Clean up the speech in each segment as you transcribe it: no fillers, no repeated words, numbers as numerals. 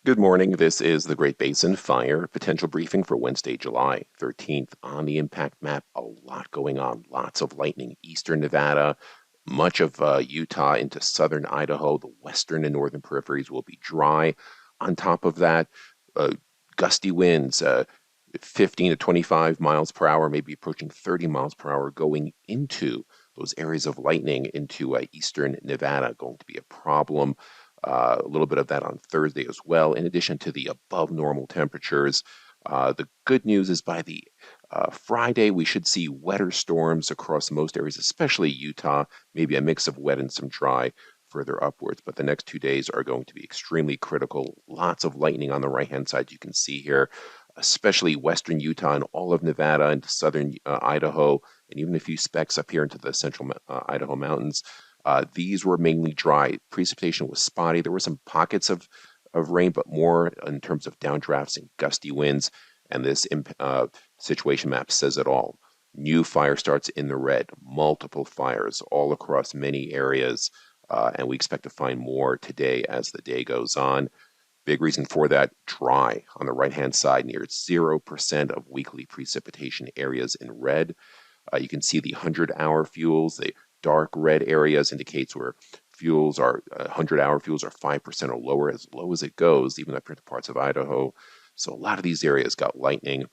Good morning. This is the Great Basin Fire Potential Briefing for Wednesday, July 13th. On the impact map, a lot going on. Lots of lightning. Eastern Nevada, much of Utah into southern Idaho. The western and northern peripheries will be dry. On top of that, uh, gusty winds, 15 to 25 miles per hour, maybe approaching 30 miles per hour, going into those areas of lightning into eastern Nevada. Going to be a problem. A little bit of that on Thursday as well, in addition to the above normal temperatures. The good news is by the Friday, we should see wetter storms across most areas, especially Utah, maybe a mix of wet and some dry further upwards. But the next 2 days are going to be extremely critical. Lots of lightning on the right-hand side, you can see here, especially western Utah and all of Nevada into southern Idaho, and even a few specks up here into the central Idaho mountains. These were mainly dry. Precipitation was spotty. There were some pockets of rain, but more in terms of downdrafts and gusty winds. And this situation map says it all. New fire starts in the red, multiple fires all across many areas. And we expect to find more today as the day goes on. Big reason for that, dry on the right-hand side, near 0% of weekly precipitation areas in red. You can see the 100-hour fuels, the dark red areas indicates where fuels are 100-hour fuels are 5% or lower, as low as it goes, even up into parts of Idaho. So a lot of these areas got lightning.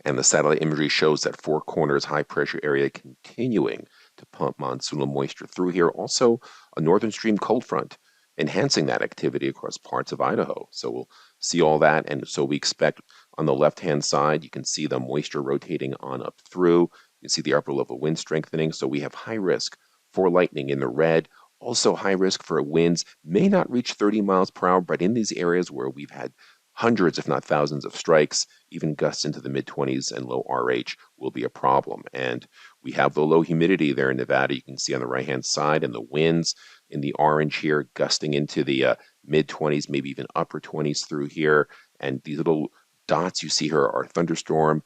And the satellite imagery shows that Four Corners high pressure area continuing to pump monsoonal moisture through here. Also, a northern stream cold front enhancing that activity across parts of Idaho. So we'll see all that. And so we expect on the left-hand side, you can see the moisture rotating on up through. You can see the upper level wind strengthening. So we have high risk for lightning in the red. Also high risk for winds, may not reach 30 miles per hour, but in these areas where we've had hundreds, if not thousands of strikes, even gusts into the mid-20s and low RH will be a problem. And we have the low humidity there in Nevada. You can see on the right-hand side, and the winds in the orange here gusting into the mid-20s, maybe even upper 20s through here. And these little dots you see here are thunderstorm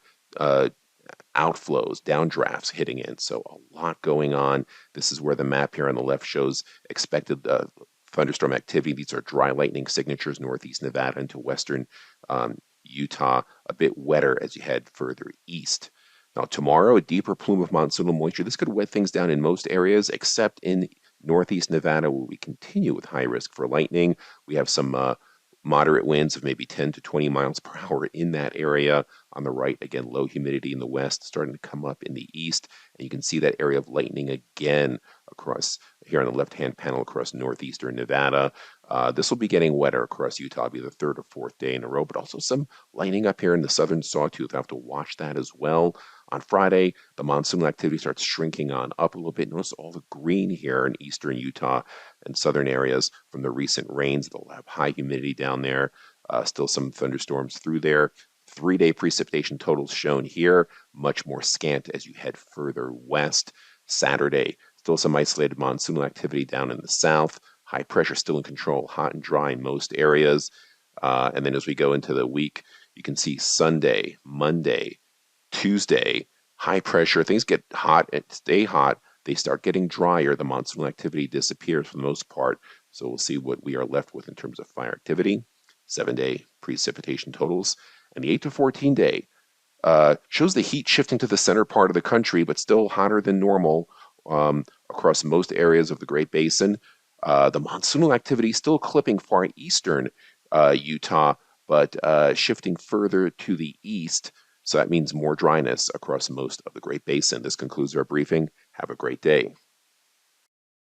outflows, downdrafts hitting in. So a lot going on. This is where the map here on the left shows expected thunderstorm activity. These are dry lightning signatures, northeast Nevada into western Utah, a bit wetter as you head further east. Now, tomorrow, a deeper plume of monsoonal moisture. This could wet things down in most areas, except in northeast Nevada, where we continue with high risk for lightning. We have some moderate winds of maybe 10 to 20 miles per hour in that area. On the right, again, low humidity in the west, starting to come up in the east. And you can see that area of lightning again across here on the left-hand panel across northeastern Nevada. This will be getting wetter across Utah, be the third or fourth day in a row, but also some lightning up here in the southern Sawtooth. I have to watch that as well. On Friday, the monsoonal activity starts shrinking on up a little bit. Notice all the green here in eastern Utah and southern areas from the recent rains. They'll have high humidity down there. Still some thunderstorms through there. 3-day precipitation totals shown here, much more scant as you head further west. Saturday, still some isolated monsoonal activity down in the south. High pressure still in control, hot and dry in most areas. And then as we go into the week, you can see Sunday, Monday, Tuesday, high pressure. Things get hot and stay hot. They start getting drier. The monsoonal activity disappears for the most part. So we'll see what we are left with in terms of fire activity. 7-day precipitation totals. And the 8 to 14 day shows the heat shifting to the center part of the country, but still hotter than normal across most areas of the Great Basin. The monsoonal activity still clipping far eastern Utah, but shifting further to the east. So that means more dryness across most of the Great Basin. This concludes our briefing. Have a great day.